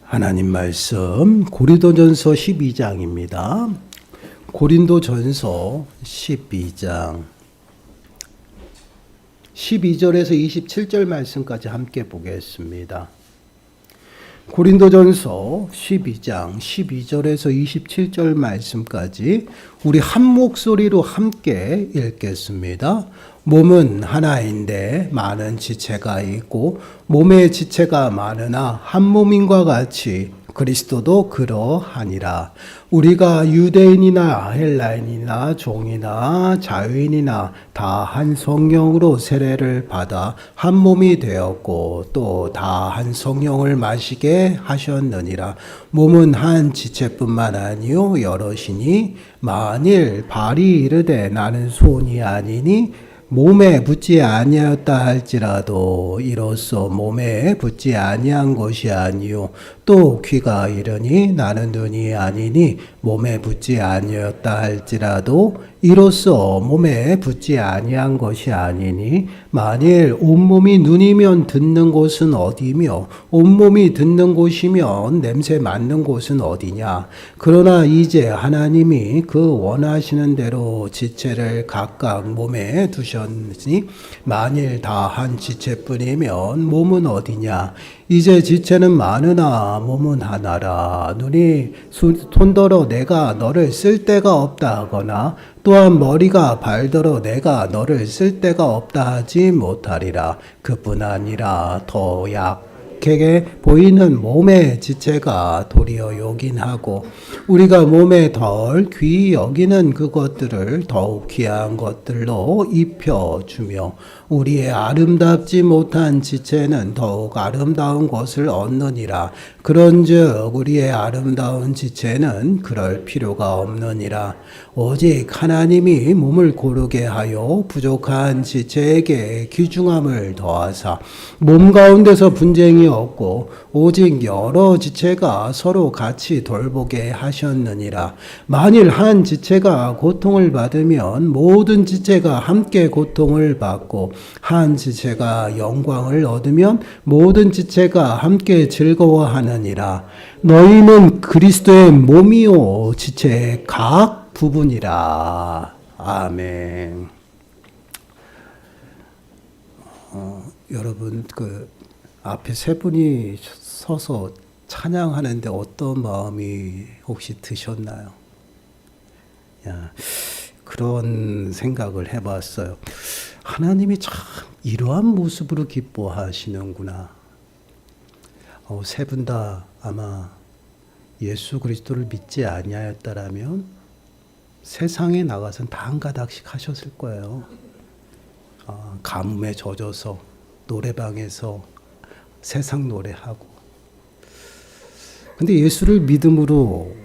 하나님 말씀 고린도전서 12장입니다. 고린도전서 12장 12절에서 27절 말씀까지 함께 보겠습니다. 고린도전서 12장 12절에서 27절 말씀까지 우리 한 목소리로 함께 읽겠습니다. 몸은 하나인데 많은 지체가 있고 몸의 지체가 많으나 한 몸인과 같이 그리스도도 그러하니라. 우리가 유대인이나 헬라인이나 종이나 자유인이나 다 한 성령으로 세례를 받아 한 몸이 되었고 또 다 한 성령을 마시게 하셨느니라. 몸은 한 지체뿐만 아니요 여럿이니 만일 발이 이르되 나는 손이 아니니 몸에 붙지 아니하였다 할지라도 이로써 몸에 붙지 아니한 것이 아니요 또 귀가 이르니 나는 눈이 아니니 몸에 붙지 아니하였다 할지라도 이로써 몸에 붙지 아니한 것이 아니니 만일 온몸이 눈이면 듣는 곳은 어디며 온몸이 듣는 곳이면 냄새 맡는 곳은 어디냐. 그러나 이제 하나님이 그 원하시는 대로 지체를 각각 몸에 두셨으니 만일 다 한 지체뿐이면 몸은 어디냐. 이제 지체는 많으나 몸은 하나라. 눈이 손더러 내가 너를 쓸 데가 없다 하거나 또한 머리가 발더러 내가 너를 쓸 데가 없다 하지 못하리라. 그뿐 아니라 더 약하게 보이는 몸의 지체가 도리어 요긴하고 우리가 몸에 덜 귀히 여기는 그것들을 더욱 귀한 것들로 입혀주며 우리의 아름답지 못한 지체는 더욱 아름다운 것을 얻느니라. 그런즉 우리의 아름다운 지체는 그럴 필요가 없느니라. 오직 하나님이 몸을 고르게 하여 부족한 지체에게 귀중함을 더하사 몸 가운데서 분쟁이 없고 오직 여러 지체가 서로 같이 돌보게 하셨느니라. 만일 한 지체가 고통을 받으면 모든 지체가 함께 고통을 받고 한 지체가 영광을 얻으면 모든 지체가 함께 즐거워하느니라. 너희는 그리스도의 몸이요 지체의 각 부분이라. 아멘. 여러분 그 앞에 세 분이 서서 찬양하는데 어떤 마음이 혹시 드셨나요? 그런 생각을 해봤어요. 하나님이 참 이러한 모습으로 기뻐하시는구나. 세 분 다 아마 예수 그리스도를 믿지 아니하였다라면 세상에 나가서는 다 한 가닥씩 하셨을 거예요. 가뭄에 젖어서 노래방에서 세상 노래하고. 근데 예수를 믿음으로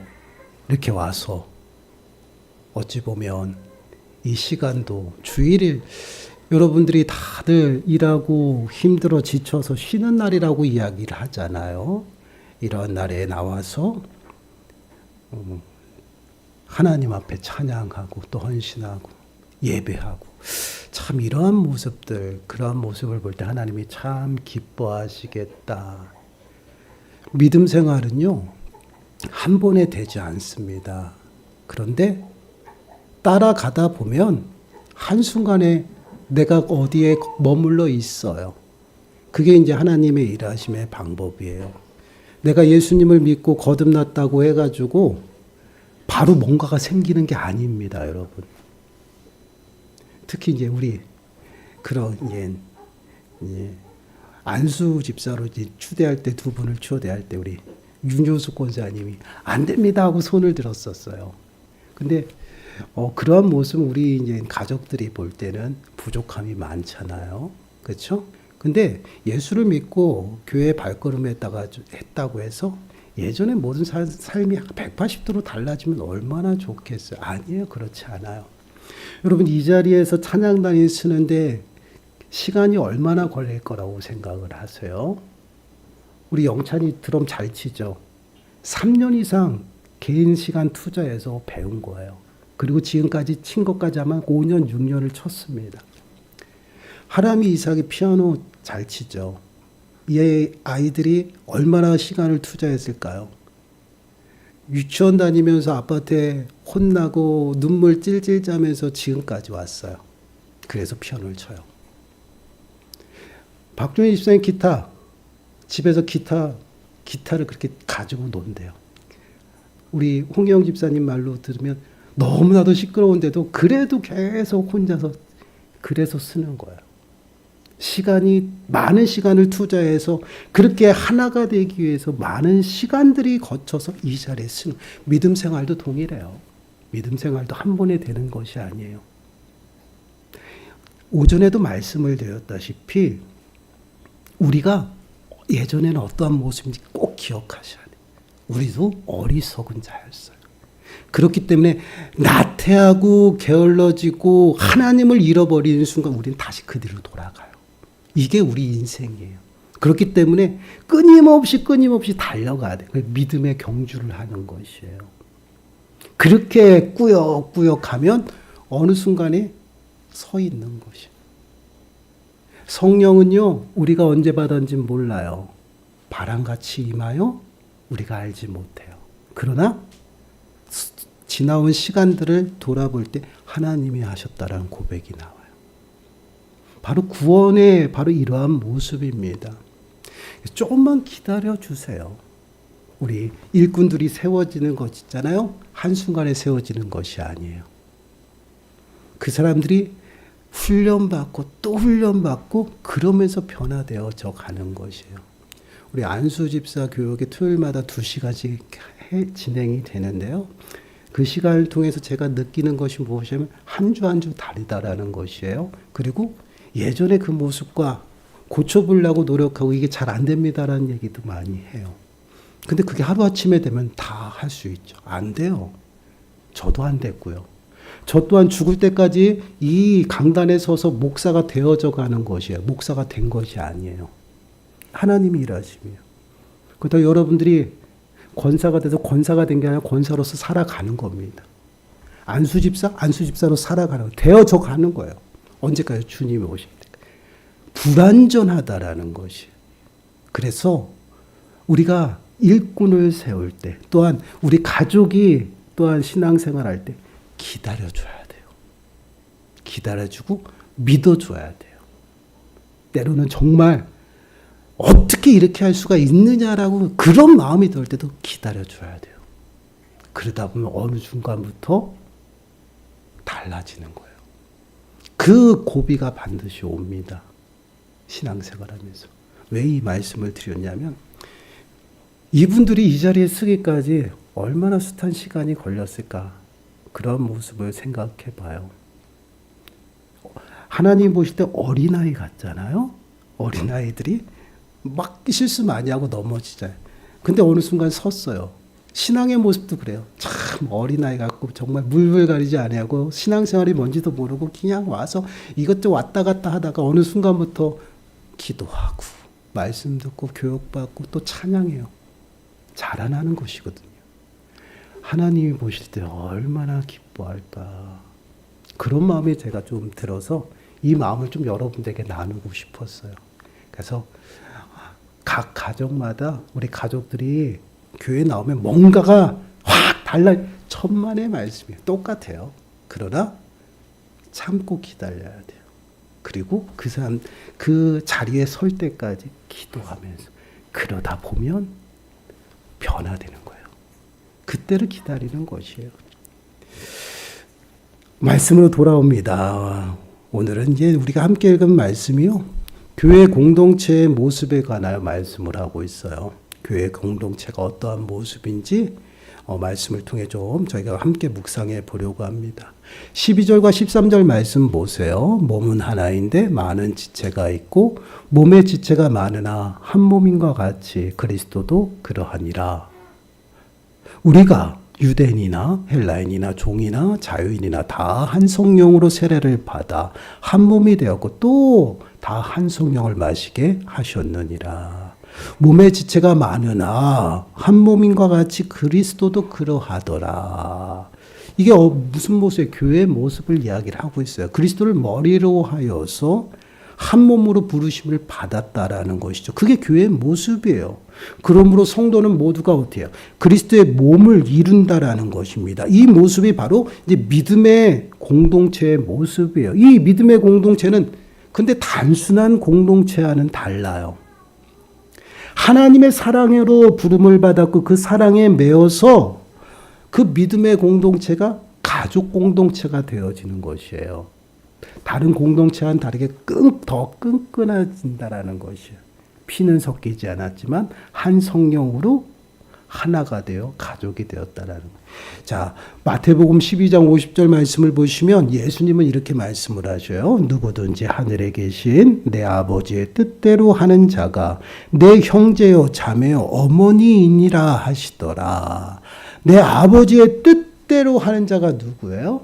이렇게 와서 어찌 보면 이 시간도 주일을 여러분들이 다들 일하고 힘들어 지쳐서 쉬는 날이라고 이야기를 하잖아요. 이런 날에 나와서 하나님 앞에 찬양하고 또 헌신하고 예배하고 참 이러한 모습들, 그러한 모습을 볼 때 하나님이 참 기뻐하시겠다. 믿음 생활은요, 한 번에 되지 않습니다. 그런데 따라가다 보면 한순간에 내가 어디에 머물러 있어요. 그게 이제 하나님의 일하심의 방법이에요. 내가 예수님을 믿고 거듭났다고 해가지고 바로 뭔가가 생기는 게 아닙니다, 여러분. 특히 이제 우리 그런 안수 집사로 이제 추대할 때 두 분을 초대할 때 우리 윤조수 권사님이 안 됩니다 하고 손을 들었었어요. 근데 그러한 모습 우리 이제 가족들이 볼 때는 부족함이 많잖아요. 그렇죠? 근데 예수를 믿고 교회 발걸음했다고 해서 예전에 모든 삶이 180도로 달라지면 얼마나 좋겠어요. 아니에요. 그렇지 않아요. 여러분 이 자리에서 찬양단이 쓰는데 시간이 얼마나 걸릴 거라고 생각을 하세요? 우리 영찬이 드럼 잘 치죠? 3년 이상 개인 시간 투자해서 배운 거예요. 그리고 지금까지 친 것까지 하면 5년, 6년을 쳤습니다. 하람이 이삭이 피아노 잘 치죠. 이 아이들이 얼마나 시간을 투자했을까요? 유치원 다니면서 아빠한테 혼나고 눈물 찔찔 짜면서 지금까지 왔어요. 그래서 피아노를 쳐요. 박종희 집사님 기타, 집에서 기타를 그렇게 가지고 논대요. 우리 홍영 집사님 말로 들으면 너무나도 시끄러운데도 그래도 계속 혼자서 그래서 쓰는 거예요. 많은 시간을 투자해서 그렇게 하나가 되기 위해서 많은 시간들이 거쳐서 이 자리에 쓰는 믿음 생활도 동일해요. 믿음 생활도 한 번에 되는 것이 아니에요. 오전에도 말씀을 드렸다시피 우리가 예전에는 어떠한 모습인지 꼭 기억하셔야 돼요. 우리도 어리석은 자였어요. 그렇기 때문에 나태하고 게을러지고 하나님을 잃어버리는 순간 우리는 다시 그대로 돌아가요. 이게 우리 인생이에요. 그렇기 때문에 끊임없이 달려가야 돼요. 믿음의 경주를 하는 것이에요. 그렇게 꾸역꾸역 가면 어느 순간에 서 있는 것이에요. 성령은요, 우리가 언제 받았는지 몰라요. 바람같이 임하여 우리가 알지 못해요. 그러나 지나온 시간들을 돌아볼 때 하나님이 하셨다라는 고백이 나와요. 바로 구원의 바로 이러한 모습입니다. 조금만 기다려 주세요. 우리 일꾼들이 세워지는 것 있잖아요. 한순간에 세워지는 것이 아니에요. 그 사람들이 훈련받고 또 훈련받고 그러면서 변화되어져 가는 것이에요. 우리 안수집사 교육이 토요일마다 2시간씩 진행이 되는데요. 그 시간을 통해서 제가 느끼는 것이 무엇이냐면 한 주 한 주 다르다라는 것이에요. 그리고 예전의 그 모습과 고쳐보려고 노력하고 이게 잘 안 됩니다라는 얘기도 많이 해요. 근데 그게 하루아침에 되면 다 할 수 있죠. 안 돼요. 저도 안 됐고요. 저 또한 죽을 때까지 이 강단에 서서 목사가 되어져 가는 것이에요. 목사가 된 것이 아니에요. 하나님이 일하시며. 그러다 여러분들이 권사가 돼서 권사가 된 게 아니라 권사로서 살아가는 겁니다. 안수집사로 살아가는 거예요. 되어져 가는 거예요. 언제까지 주님이 오실 때. 불완전하다라는 것이. 그래서 우리가 일꾼을 세울 때 또한 우리 가족이 또한 신앙생활할 때 기다려줘야 돼요. 기다려주고 믿어줘야 돼요. 때로는 정말 어떻게 이렇게 할 수가 있느냐라고 그런 마음이 들 때도 기다려줘야 돼요. 그러다 보면 어느 순간부터 달라지는 거예요. 그 고비가 반드시 옵니다. 신앙생활하면서. 왜 이 말씀을 드렸냐면 이분들이 이 자리에 서기까지 얼마나 숱한 시간이 걸렸을까. 그런 모습을 생각해 봐요. 하나님 보실 때 어린아이 같잖아요. 어린아이들이 막 실수 많이 하고 넘어지잖아요. 근데 어느 순간 섰어요. 신앙의 모습도 그래요. 참 어린아이 같고 정말 물불 가리지 아니하고 신앙생활이 뭔지도 모르고 그냥 와서 이것저것 왔다 갔다 하다가 어느 순간부터 기도하고 말씀 듣고 교육받고 또 찬양해요. 자라나는 것이거든요. 하나님이 보실 때 얼마나 기뻐할까. 그런 마음이 제가 좀 들어서 이 마음을 좀 여러분들에게 나누고 싶었어요. 그래서 각 가정마다 우리 가족들이 교회 나오면 뭔가가 확 달라. 천만의 말씀이에요. 똑같아요. 그러나 참고 기다려야 돼요. 그리고 그 사람 그 자리에 설 때까지 기도하면서 그러다 보면 변화되는 거예요. 그때를 기다리는 것이에요. 말씀으로 돌아옵니다. 오늘은 이제 우리가 함께 읽은 말씀이요. 교회 공동체의 모습에 관하여 말씀을 하고 있어요. 교회 공동체가 어떠한 모습인지 말씀을 통해 좀 저희가 함께 묵상해 보려고 합니다. 12절과 13절 말씀 보세요. 몸은 하나인데 많은 지체가 있고 몸의 지체가 많으나 한 몸인과 같이 그리스도도 그러하니라. 우리가 유대인이나 헬라인이나 종이나 자유인이나 다 한 성령으로 세례를 받아 한 몸이 되었고 또 다 한 성령을 마시게 하셨느니라. 몸의 지체가 많으나 한 몸인과 같이 그리스도도 그러하더라. 이게 무슨 모습이에요? 교회의 모습을 이야기를 하고 있어요. 그리스도를 머리로 하여서 한 몸으로 부르심을 받았다라는 것이죠. 그게 교회의 모습이에요. 그러므로 성도는 모두가 어때요? 그리스도의 몸을 이룬다라는 것입니다. 이 모습이 바로 이제 믿음의 공동체의 모습이에요. 이 믿음의 공동체는 근데 단순한 공동체와는 달라요. 하나님의 사랑으로 부름을 받았고 그 사랑에 매어서 그 믿음의 공동체가 가족 공동체가 되어지는 것이에요. 다른 공동체와는 다르게 더 끈끈해진다라는 것이에요. 피는 섞이지 않았지만 한 성령으로 하나가 되어 가족이 되었다라는 거예요. 자, 마태복음 12장 50절 말씀을 보시면 예수님은 이렇게 말씀을 하셔요. 누구든지 하늘에 계신 내 아버지의 뜻대로 하는 자가 내 형제요 자매요 어머니이니라 하시더라. 내 아버지의 뜻대로 하는 자가 누구예요?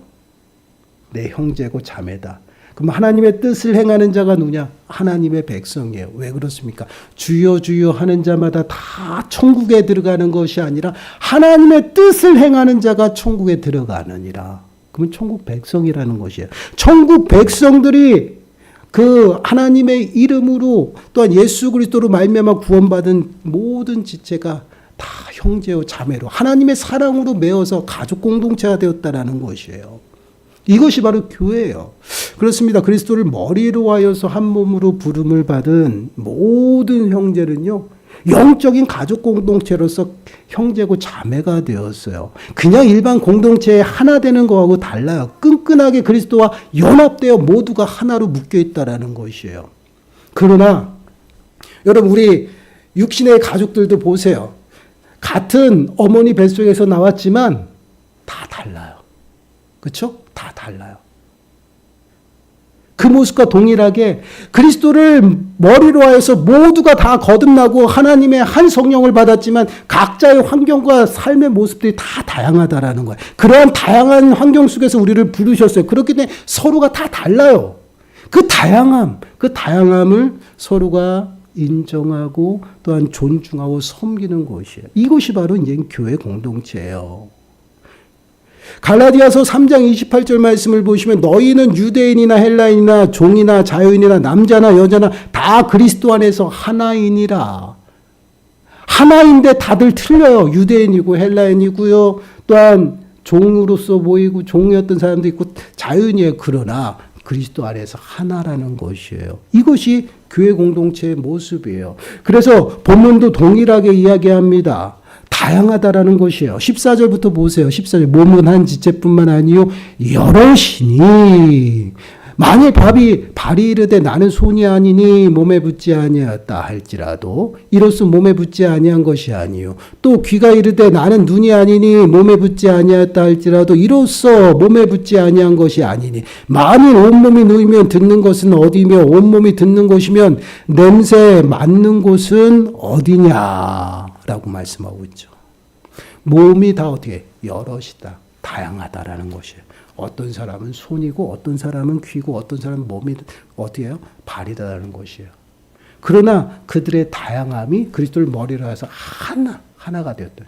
내 형제고 자매다. 그럼 하나님의 뜻을 행하는 자가 누구냐? 하나님의 백성이에요. 왜 그렇습니까? 주여 주여 하는 자마다 다 천국에 들어가는 것이 아니라 하나님의 뜻을 행하는 자가 천국에 들어가느니라. 그러면 천국 백성이라는 것이에요. 천국 백성들이 그 하나님의 이름으로 또한 예수 그리스도로 말미암아 구원받은 모든 지체가 다 형제요 자매로 하나님의 사랑으로 매어서 가족 공동체가 되었다라는 것이에요. 이것이 바로 교회예요. 그렇습니다. 그리스도를 머리로 하여서 한 몸으로 부름을 받은 모든 형제는요, 영적인 가족 공동체로서 형제고 자매가 되었어요. 그냥 일반 공동체에 하나 되는 거하고 달라요. 끈끈하게 그리스도와 연합되어 모두가 하나로 묶여 있다라는 것이에요. 그러나 여러분 우리 육신의 가족들도 보세요. 같은 어머니 뱃속에서 나왔지만 다 달라요. 그렇죠? 다 달라요. 그 모습과 동일하게 그리스도를 머리로 하여서 모두가 다 거듭나고 하나님의 한 성령을 받았지만 각자의 환경과 삶의 모습들이 다 다양하다라는 거예요. 그러한 다양한 환경 속에서 우리를 부르셨어요. 그렇기 때문에 서로가 다 달라요. 그 다양함을 서로가 인정하고 또한 존중하고 섬기는 것이에요. 이것이 바로 이제 교회 공동체예요. 갈라디아서 3장 28절 말씀을 보시면 너희는 유대인이나 헬라인이나 종이나 자유인이나 남자나 여자나 다 그리스도 안에서 하나이니라. 하나인데 다들 틀려요. 유대인이고 헬라인이고요. 또한 종으로서 보이고 종이었던 사람도 있고 자유인이에요. 그러나 그리스도 안에서 하나라는 것이에요. 이것이 교회 공동체의 모습이에요. 그래서 본문도 동일하게 이야기합니다. 다양하다라는 것이에요. 14절부터 보세요. 14절 몸은 한 지체뿐만 아니요 여럿이니 만일 발이 이르되 나는 손이 아니니 몸에 붙지 아니하였다 할지라도 이로써 몸에 붙지 아니한 것이 아니요 또 귀가 이르되 나는 눈이 아니니 몸에 붙지 아니하였다 할지라도 이로써 몸에 붙지 아니한 것이 아니니 만일 온몸이 누이면 듣는 것은 어디며 온몸이 듣는 것이면 냄새 맡는 곳은 어디냐 라고 말씀하고 있죠. 몸이 다 어떻게 여럿이다. 다양하다라는 것이에요. 어떤 사람은 손이고 어떤 사람은 귀고 어떤 사람은 몸이 어떻게 해요? 발이다라는 것이에요. 그러나 그들의 다양함이 그리스도를 머리로 해서 하나가 되었다.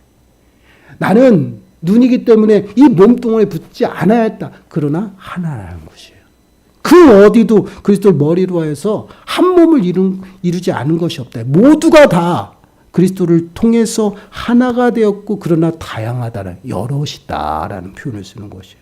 나는 눈이기 때문에 이 몸뚱아리에 붙지 않아야 했다. 그러나 하나라는 것이에요. 그 어디도 그리스도를 머리로 해서 한 몸을 이루지 않은 것이 없다. 모두가 다 그리스도를 통해서 하나가 되었고 그러나 다양하다는 여럿이다라는 표현을 쓰는 것이에요.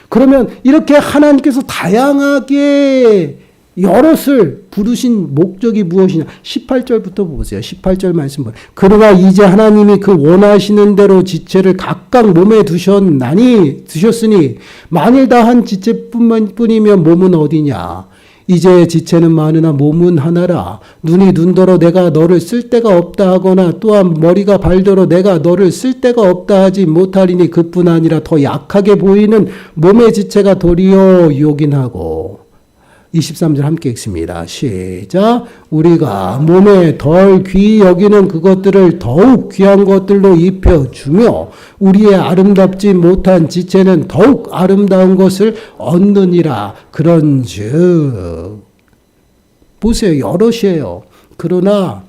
그러면 이렇게 하나님께서 다양하게 여럿을 부르신 목적이 무엇이냐? 18절부터 보세요. 18절 말씀 보세요. 그러나 이제 하나님이 그 원하시는 대로 지체를 각각 몸에 두셨으니 만일 다 한 지체뿐이면 몸은 어디냐? 이제 지체는 많으나 몸은 하나라. 눈이 눈더러 내가 너를 쓸 데가 없다 하거나 또한 머리가 발더러 내가 너를 쓸 데가 없다 하지 못하리니 그뿐 아니라 더 약하게 보이는 몸의 지체가 도리어 요긴하고 23절 함께 읽습니다. 시작. 우리가 몸에 덜 귀히 여기는 그것들을 더욱 귀한 것들로 입혀주며 우리의 아름답지 못한 지체는 더욱 아름다운 것을 얻느니라. 그런즉 보세요. 여럿이에요. 그러나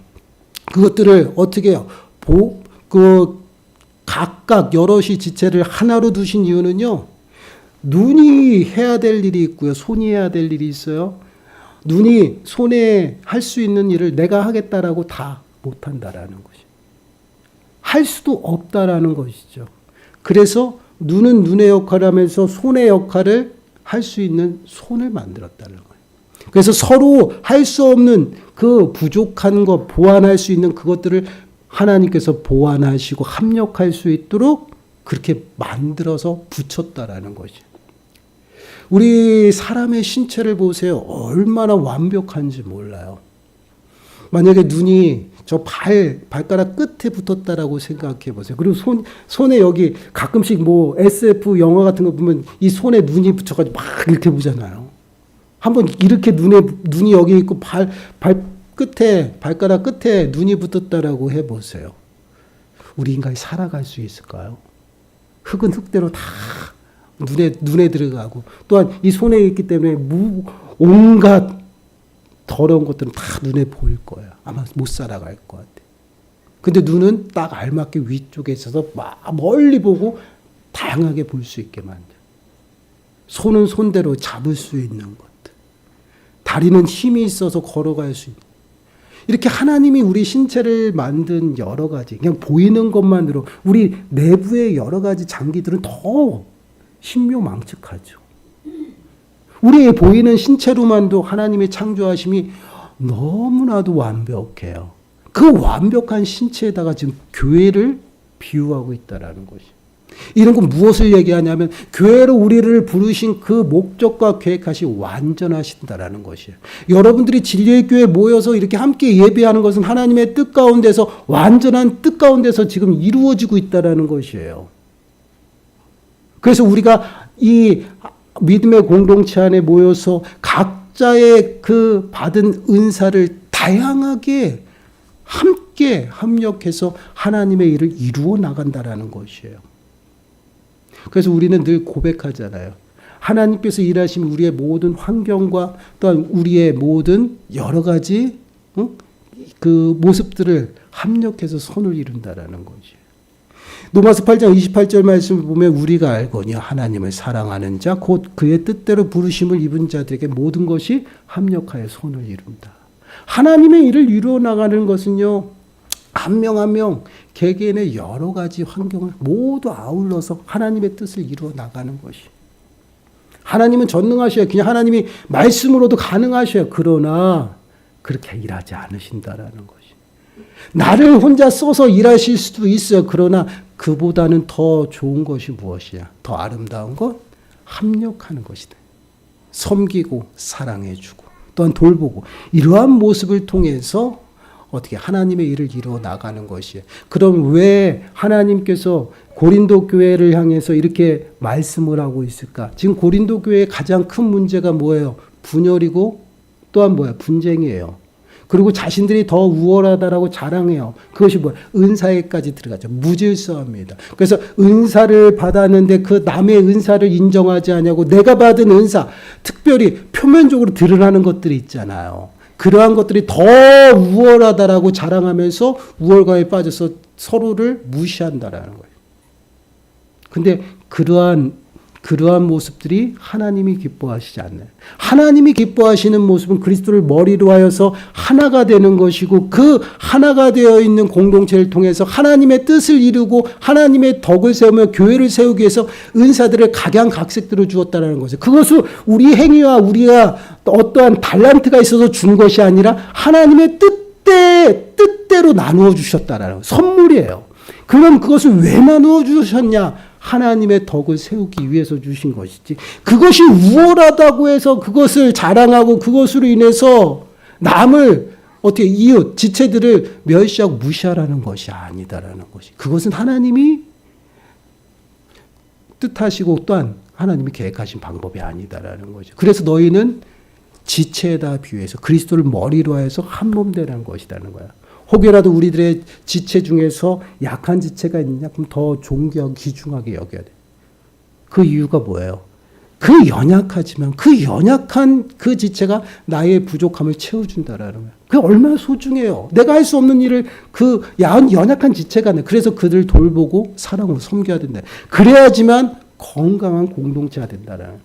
그것들을 어떻게 해요? 각각 여럿이 지체를 하나로 두신 이유는요. 눈이 해야 될 일이 있고요. 손이 해야 될 일이 있어요. 눈이 손에 할 수 있는 일을 내가 하겠다라고 다 못한다라는 것이. 할 수도 없다라는 것이죠. 그래서 눈은 눈의 역할을 하면서 손의 역할을 할 수 있는 손을 만들었다는 거예요. 그래서 서로 할 수 없는 그 부족한 것, 보완할 수 있는 그것들을 하나님께서 보완하시고 합력할 수 있도록 그렇게 만들어서 붙였다라는 것이. 우리 사람의 신체를 보세요. 얼마나 완벽한지 몰라요. 만약에 눈이 저 발가락 끝에 붙었다라고 생각해 보세요. 그리고 손에 여기 가끔씩 뭐 SF 영화 같은 거 보면 이 손에 눈이 붙여가지고 막 이렇게 보잖아요. 한번 이렇게 눈이 여기 있고 발가락 끝에 눈이 붙었다라고 해 보세요. 우리 인간이 살아갈 수 있을까요? 흙은 흙대로 다 눈에 들어가고, 또한 이 손에 있기 때문에 온갖 더러운 것들은 다 눈에 보일 거예요. 아마 못 살아갈 것 같아요. 근데 눈은 딱 알맞게 위쪽에 있어서 막 멀리 보고 다양하게 볼 수 있게 만들어요. 손은 손대로 잡을 수 있는 것들. 다리는 힘이 있어서 걸어갈 수 있는. 이렇게 하나님이 우리 신체를 만든 여러 가지, 그냥 보이는 것만으로 우리 내부의 여러 가지 장기들은 더 신묘망측하죠. 우리의 보이는 신체로만도 하나님의 창조하심이 너무나도 완벽해요. 그 완벽한 신체에다가 지금 교회를 비유하고 있다라는 것이. 이런 건 무엇을 얘기하냐면 교회로 우리를 부르신 그 목적과 계획하시 완전하신다라는 것이에요. 여러분들이 진리의 교회에 모여서 이렇게 함께 예배하는 것은 하나님의 뜻 가운데서, 완전한 뜻 가운데서 지금 이루어지고 있다라는 것이에요. 그래서 우리가 이 믿음의 공동체 안에 모여서 각자의 그 받은 은사를 다양하게 함께 합력해서 하나님의 일을 이루어 나간다라는 것이에요. 그래서 우리는 늘 고백하잖아요. 하나님께서 일하시면 우리의 모든 환경과 또한 우리의 모든 여러 가지 그 모습들을 합력해서 선을 이룬다라는 것이에요. 로마서 8장 28절 말씀을 보면 우리가 알거니 하나님을 사랑하는 자 곧 그의 뜻대로 부르심을 입은 자들에게 모든 것이 합력하여 선을 이룬다. 하나님의 일을 이루어 나가는 것은요, 한 명 한 명 개개인의 여러 가지 환경을 모두 아울러서 하나님의 뜻을 이루어 나가는 것이. 하나님은 전능하셔요. 그냥 하나님이 말씀으로도 가능하셔요. 그러나 그렇게 일하지 않으신다라는 것이. 나를 혼자 써서 일하실 수도 있어요. 그러나 그보다는 더 좋은 것이 무엇이야? 더 아름다운 것? 합력하는 것이다. 섬기고 사랑해주고 또한 돌보고 이러한 모습을 통해서 어떻게 하나님의 일을 이루어 나가는 것이에요. 그럼 왜 하나님께서 고린도 교회를 향해서 이렇게 말씀을 하고 있을까? 지금 고린도 교회의 가장 큰 문제가 뭐예요? 분열이고 또한 뭐야? 분쟁이에요. 그리고 자신들이 더 우월하다라고 자랑해요. 그것이 뭐야? 은사에까지 들어가죠. 무질서합니다. 그래서 은사를 받았는데 그 남의 은사를 인정하지 않냐고, 내가 받은 은사, 특별히 표면적으로 드러나는 것들이 있잖아요. 그러한 것들이 더 우월하다라고 자랑하면서 우월감에 빠져서 서로를 무시한다라는 거예요. 근데 그러한 모습들이 하나님이 기뻐하시지 않나요? 하나님이 기뻐하시는 모습은 그리스도를 머리로 하여서 하나가 되는 것이고, 그 하나가 되어 있는 공동체를 통해서 하나님의 뜻을 이루고 하나님의 덕을 세우며 교회를 세우기 위해서 은사들을 각양각색대로 주었다는 것이죠. 그것은 우리 행위와 우리가 어떠한 달란트가 있어서 준 것이 아니라 하나님의 뜻대로 나누어 주셨다는 선물이에요. 그럼 그것을 왜 나누어 주셨냐? 하나님의 덕을 세우기 위해서 주신 것이지, 그것이 우월하다고 해서 그것을 자랑하고 그것으로 인해서 남을 어떻게 이웃 지체들을 멸시하고 무시하라는 것이 아니다라는 것이, 그것은 하나님이 뜻하시고 또한 하나님이 계획하신 방법이 아니다라는 거죠. 그래서 너희는 지체에다 비유해서 그리스도를 머리로 해서 한 몸 되라는 것이라는 거야. 혹여라도 우리들의 지체 중에서 약한 지체가 있느냐? 그럼 더 존귀하고 귀중하게 여겨야 돼. 그 이유가 뭐예요? 그 연약하지만 그 연약한 그 지체가 나의 부족함을 채워준다라는 거예요. 그게 얼마나 소중해요. 내가 할 수 없는 일을 그 연약한 지체가 하네. 그래서 그들을 돌보고 사랑으로 섬겨야 된다. 그래야지만 건강한 공동체가 된다라는.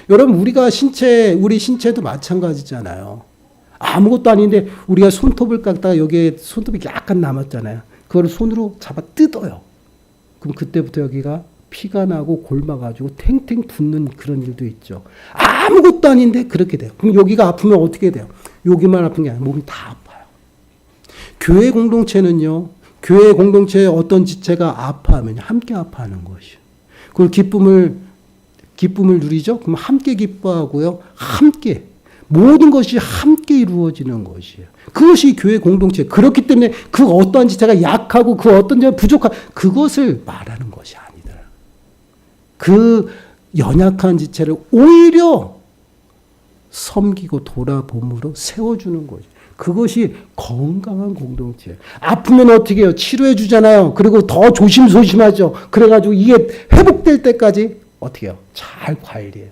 여러분, 우리 신체도 마찬가지잖아요. 아무것도 아닌데 우리가 손톱을 깎다가 여기에 손톱이 약간 남았잖아요. 그걸 손으로 잡아 뜯어요. 그럼 그때부터 여기가 피가 나고 골마가지고 탱탱 붓는 그런 일도 있죠. 아무것도 아닌데 그렇게 돼요. 그럼 여기가 아프면 어떻게 돼요? 여기만 아픈 게 아니라 몸이 다 아파요. 교회 공동체는요. 교회 공동체의 어떤 지체가 아파하면 함께 아파하는 것이요. 그걸 기쁨을 누리죠. 그럼 함께 기뻐하고요. 함께 모든 것이 함께 이루어지는 것이에요. 그것이 교회 공동체. 그렇기 때문에 그 어떠한 지체가 약하고 그 어떤 지체가 부족한 그것을 말하는 것이 아니다. 그 연약한 지체를 오히려 섬기고 돌아봄으로 세워주는 거죠. 그것이 건강한 공동체예요. 아프면 어떻게 해요? 치료해 주잖아요. 그리고 더 조심하죠. 그래가지고 이게 회복될 때까지 어떻게 해요? 잘 관리해요.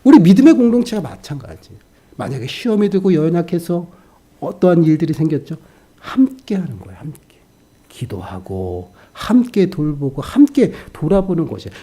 우리 믿음의 공동체가 마찬가지예요. 만약에 시험이 들고 연약해서 어떠한 일들이 생겼죠? 함께 하는 거예요. 함께. 기도하고 함께 돌보고 함께 돌아보는 것이에요.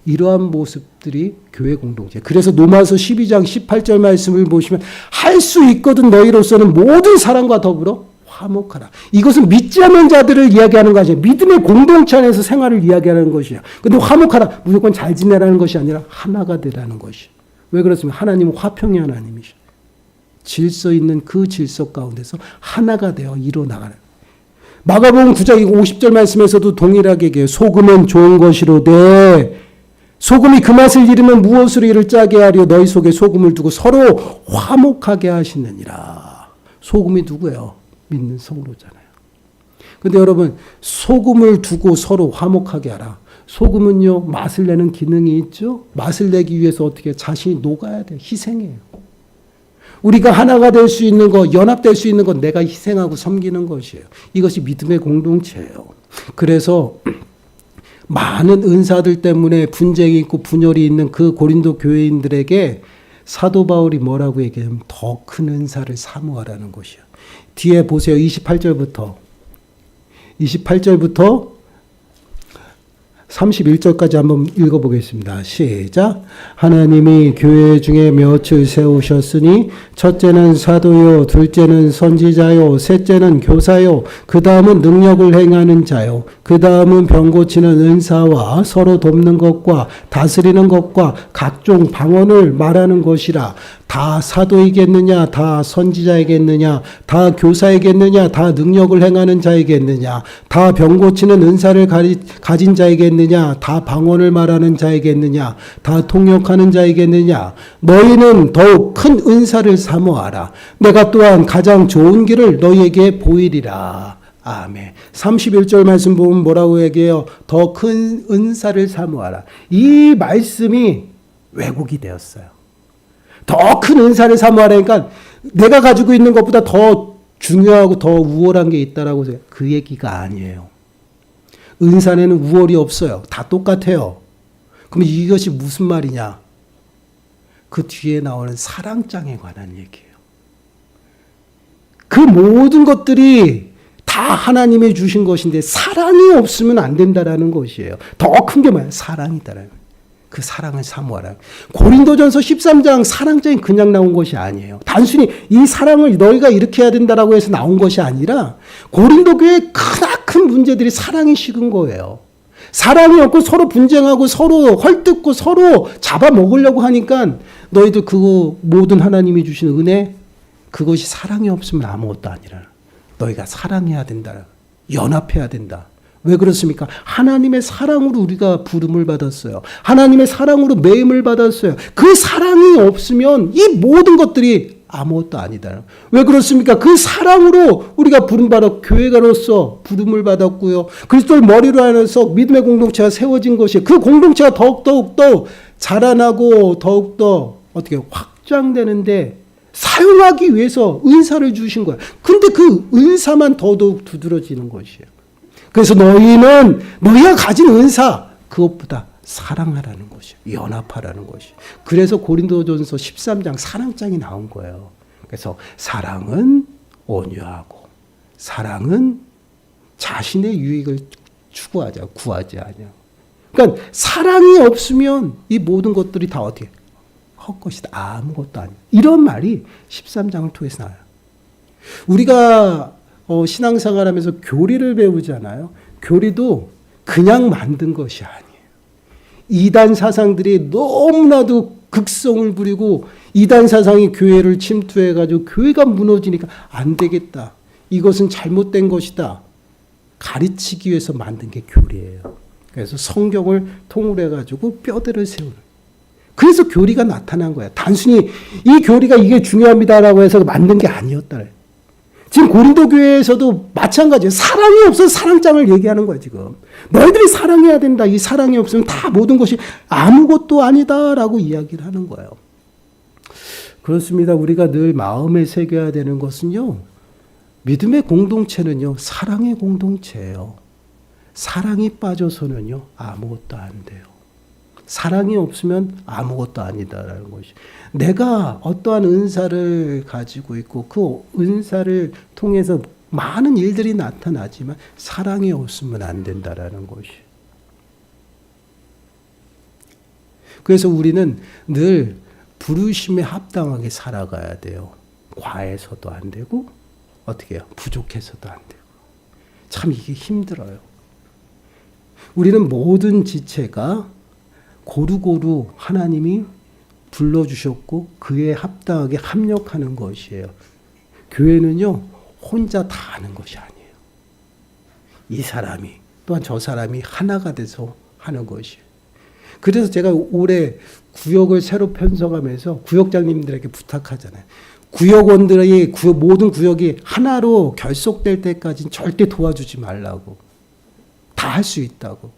이러한 모습들이 교회 공동체. 그래서 로마서 12장 18절 말씀을 보시면 할 수 있거든 너희로서는 모든 사람과 더불어 화목하라. 이것은 믿지 않는 자들을 이야기하는 것이 아니에요. 믿음의 공동체 안에서 생활을 이야기하는 것이에요. 근데 화목하라. 무조건 잘 지내라는 것이 아니라 하나가 되라는 것이에요. 왜 그렇습니까? 하나님은 화평의 하나님이셔. 질서 있는 그 질서 가운데서 하나가 되어 이루어나가는. 마가복음 9장 50절 말씀에서도 동일하게 얘기해요. 소금은 좋은 것이로되 소금이 그 맛을 잃으면 무엇으로 이를 짜게 하려 너희 속에 소금을 두고 서로 화목하게 하시느니라. 소금이 누구예요? 믿는 성도잖아요. 근데 여러분 소금을 두고 서로 화목하게 하라. 소금은요 맛을 내는 기능이 있죠. 맛을 내기 위해서 어떻게 자신이 녹아야 돼요. 희생해요. 우리가 하나가 될 수 있는 것, 연합될 수 있는 것 내가 희생하고 섬기는 것이에요. 이것이 믿음의 공동체예요. 그래서 많은 은사들 때문에 분쟁이 있고 분열이 있는 그 고린도 교회인들에게 사도 바울이 뭐라고 얘기하면 더 큰 은사를 사모하라는 것이요. 뒤에 보세요. 28절부터 31절까지 한번 읽어보겠습니다. 시작. 하나님이 교회 중에 몇을 세우셨으니 첫째는 사도요, 둘째는 선지자요, 셋째는 교사요, 그 다음은 능력을 행하는 자요, 그 다음은 병 고치는 은사와 서로 돕는 것과 다스리는 것과 각종 방언을 말하는 것이라. 다 사도이겠느냐, 다 선지자이겠느냐, 다 교사이겠느냐, 다 능력을 행하는 자이겠느냐, 다 병 고치는 은사를 가진 자이겠느냐, 다 방언을 말하는 자이겠느냐, 다 통역하는 자이겠느냐. 너희는 더욱 큰 은사를 사모하라. 내가 또한 가장 좋은 길을 너희에게 보이리라. 아멘. 31절 말씀 보면 뭐라고 얘기해요? 더 큰 은사를 사모하라. 이 말씀이 왜곡이 되었어요. 더 큰 은사를 사모하라니까 내가 가지고 있는 것보다 더 중요하고 더 우월한 게 있다라고 그 얘기가 아니에요. 은사에는 우월이 없어요. 다 똑같아요. 그럼 이것이 무슨 말이냐? 그 뒤에 나오는 사랑장에 관한 얘기예요. 그 모든 것들이 다 하나님이 주신 것인데 사랑이 없으면 안 된다라는 것이에요. 더 큰 게 뭐예요? 사랑이다라는 거예요. 그 사랑을 사모하라. 고린도전서 13장 사랑장이 그냥 나온 것이 아니에요. 단순히 이 사랑을 너희가 이렇게 해야 된다라고 해서 나온 것이 아니라 고린도 교회의 크나큰 문제들이 사랑이 식은 거예요. 사랑이 없고 서로 분쟁하고 서로 헐뜯고 서로 잡아먹으려고 하니까 너희들 그거 모든 하나님이 주신 은혜 그것이 사랑이 없으면 아무것도 아니라 너희가 사랑해야 된다. 연합해야 된다. 왜 그렇습니까? 하나님의 사랑으로 우리가 부름을 받았어요. 하나님의 사랑으로 매임을 받았어요. 그 사랑이 없으면 이 모든 것들이 아무것도 아니다. 왜 그렇습니까? 그 사랑으로 우리가 부름받아 교회가로서 부름을 받았고요. 그리스도를 머리로 하면서 믿음의 공동체가 세워진 것이 그 공동체가 더욱더 자라나고 더욱더 어떻게 확장되는데 사용하기 위해서 은사를 주신 거예요. 근데 그 은사만 더더욱 두드러지는 것이에요. 그래서 너희가 가진 은사 그것보다 사랑하라는 것이에요. 연합하라는 것이에요. 그래서 고린도전서 13장 사랑장이 나온 거예요. 그래서 사랑은 온유하고 사랑은 자신의 유익을 구하지 않냐. 그러니까 사랑이 없으면 이 모든 것들이 다 어떻게 헛것이다. 아무것도 아니다. 이런 말이 13장을 통해서 나와요. 우리가 신앙생활하면서 교리를 배우잖아요. 교리도 그냥 만든 것이 아니에요. 이단 사상들이 너무나도 극성을 부리고 이단 사상이 교회를 침투해가지고 교회가 무너지니까 안 되겠다. 이것은 잘못된 것이다. 가르치기 위해서 만든 게 교리예요. 그래서 성경을 통으로 해가지고 뼈대를 세우는. 그래서 교리가 나타난 거야. 단순히 이 교리가 이게 중요합니다라고 해서 만든 게 아니었다. 지금 고린도 교회에서도 마찬가지예요. 사랑이 없어서 사랑장을 얘기하는 거야 지금. 너희들이 사랑해야 된다. 이 사랑이 없으면 다 모든 것이 아무것도 아니다라고 이야기를 하는 거예요. 그렇습니다. 우리가 늘 마음에 새겨야 되는 것은요. 믿음의 공동체는요. 사랑의 공동체예요. 사랑이 빠져서는요. 아무것도 안 돼요. 사랑이 없으면 아무것도 아니다라는 것이. 내가 어떠한 은사를 가지고 있고 그 은사를 통해서 많은 일들이 나타나지만 사랑이 없으면 안 된다라는 것이. 그래서 우리는 늘 부르심에 합당하게 살아가야 돼요. 과해서도 안 되고 어떻게 해요? 부족해서도 안 되고. 참 이게 힘들어요. 우리는 모든 지체가 고루고루 하나님이 불러주셨고 그에 합당하게 합력하는 것이에요. 교회는요. 혼자 다 하는 것이 아니에요. 이 사람이 또한 저 사람이 하나가 돼서 하는 것이에요. 그래서 제가 올해 구역을 새로 편성하면서 구역장님들에게 부탁하잖아요. 구역원들의 모든 구역이 하나로 결속될 때까지는 절대 도와주지 말라고. 다 할 수 있다고.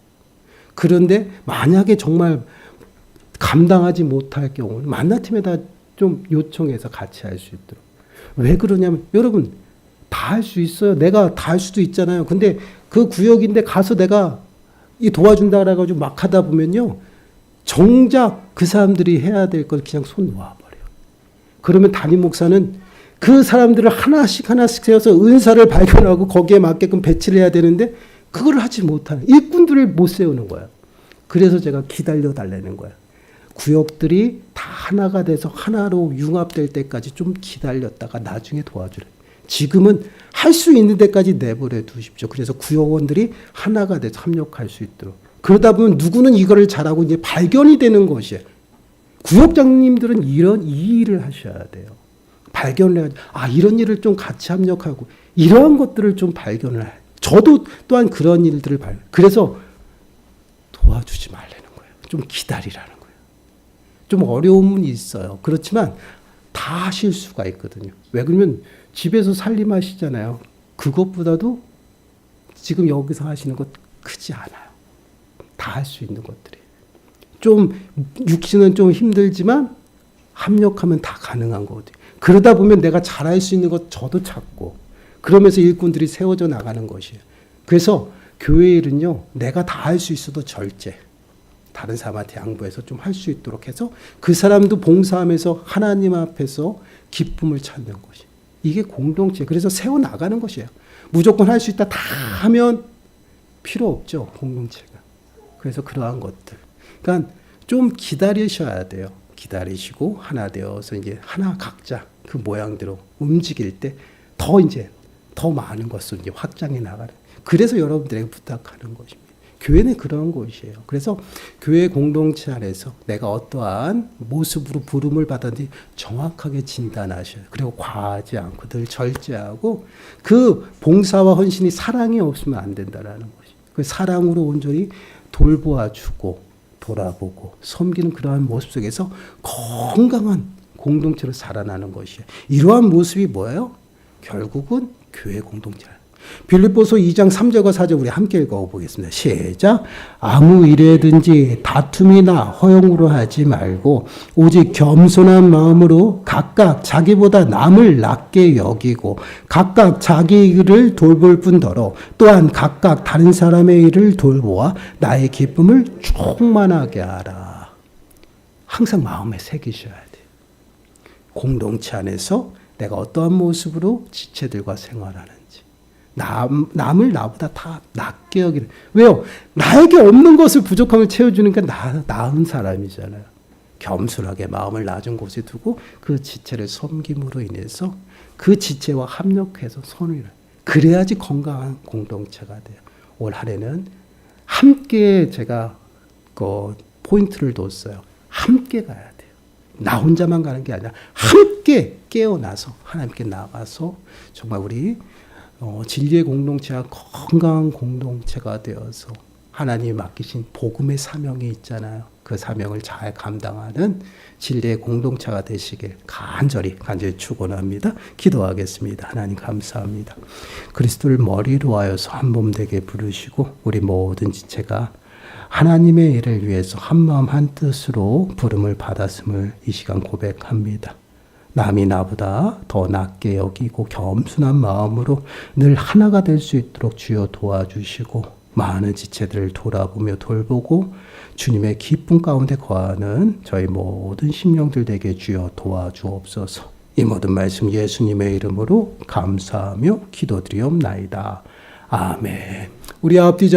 그런데 만약에 정말 감당하지 못할 경우는 만나팀에다 좀 요청해서 같이 할 수 있도록. 왜 그러냐면 여러분 다 할 수 있어요. 내가 다 할 수도 있잖아요. 근데 그 구역인데 가서 내가 이 도와준다 그래가지고 막 하다 보면요. 정작 그 사람들이 해야 될 걸 그냥 손 놓아버려요. 그러면 담임 목사는 그 사람들을 하나씩 세워서 은사를 발견하고 거기에 맞게끔 배치를 해야 되는데 그걸 하지 못하는 일꾼들을 못 세우는 거예요. 그래서 제가 기다려 달라는 거예요. 구역들이 다 하나가 돼서 하나로 융합될 때까지 좀 기다렸다가 나중에 도와주래. 지금은 할 수 있는 데까지 내버려 두십시오. 그래서 구역원들이 하나가 돼서 협력할 수 있도록. 그러다 보면 누구는 이거를 잘하고 이제 발견이 되는 것이에요. 구역장님들은 이 일을 하셔야 돼요. 발견을 해야지. 이런 일을 좀 같이 협력하고 이러한 것들을 좀 발견을 해요. 저도 또한 그런 일들을 그래서 도와주지 말라는 거예요. 좀 기다리라는 거예요. 좀 어려움은 있어요. 그렇지만 다 하실 수가 있거든요. 왜 그러면 집에서 살림하시잖아요. 그것보다도 지금 여기서 하시는 것 크지 않아요. 다 할 수 있는 것들이. 좀 육신은 좀 힘들지만 합력하면 다 가능한 거거든요. 그러다 보면 내가 잘할 수 있는 것 저도 찾고 그러면서 일꾼들이 세워져 나가는 것이에요. 그래서 교회 일은요. 내가 다 할 수 있어도 절제. 다른 사람한테 양보해서 좀 할 수 있도록 해서 그 사람도 봉사하면서 하나님 앞에서 기쁨을 찾는 것이. 이게 공동체. 그래서 세워나가는 것이에요. 무조건 할 수 있다 다 하면 필요 없죠. 공동체가. 그래서 그러한 것들. 그러니까 좀 기다리셔야 돼요. 기다리시고 하나 되어서 이제 하나 각자 그 모양대로 움직일 때 더 많은 것을 이제 확장해 나가는. 그래서 여러분들에게 부탁하는 것입니다. 교회는 그런 곳이에요. 그래서 교회 공동체 안에서 내가 어떠한 모습으로 부름을 받았는지 정확하게 진단하셔요. 그리고 과하지 않고 늘 절제하고 그 봉사와 헌신이 사랑이 없으면 안 된다라는 것이. 그 사랑으로 온전히 돌보아주고 돌아보고 섬기는 그러한 모습 속에서 건강한 공동체로 살아나는 것이에요. 이러한 모습이 뭐예요? 결국은 교회 공동체. 빌립보서 2장 3절과 4절 우리 함께 읽어보겠습니다. 시작. 아무 일에든지 다툼이나 허용으로 하지 말고 오직 겸손한 마음으로 각각 자기보다 남을 낮게 여기고 각각 자기 일을 돌볼 뿐더러 또한 각각 다른 사람의 일을 돌보아 나의 기쁨을 충만하게 하라. 항상 마음에 새기셔야 돼요. 공동체 안에서 내가 어떠한 모습으로 지체들과 생활하는지. 남을 나보다 다 낫게 여기는. 왜요? 나에게 없는 것을 부족함을 채워주니까 나은 사람이잖아요. 겸손하게 마음을 낮은 곳에 두고 그 지체를 섬김으로 인해서 그 지체와 합력해서 선을 그래야지 건강한 공동체가 돼요. 올 한해는 함께 제가 그 포인트를 뒀어요. 함께 가야 돼요. 나 혼자만 가는 게 아니라 함께 깨어나서 하나님께 나가서 정말 우리 진리의 공동체와 건강한 공동체가 되어서 하나님이 맡기신 복음의 사명이 있잖아요. 그 사명을 잘 감당하는 진리의 공동체가 되시길 간절히 축원합니다. 기도하겠습니다. 하나님 감사합니다. 그리스도를 머리로 하여서 한 몸 되게 부르시고 우리 모든 지체가 하나님의 일을 위해서 한 마음 한 뜻으로 부름을 받았음을 이 시간 고백합니다. 남이 나보다 더 낮게 여기고 겸손한 마음으로 늘 하나가 될 수 있도록 주여 도와주시고 많은 지체들을 돌아보며 돌보고 주님의 기쁨 가운데 거하는 저희 모든 심령들 되게 주여 도와주옵소서. 이 모든 말씀 예수님의 이름으로 감사하며 기도드리옵나이다. 아멘. 우리 앞뒤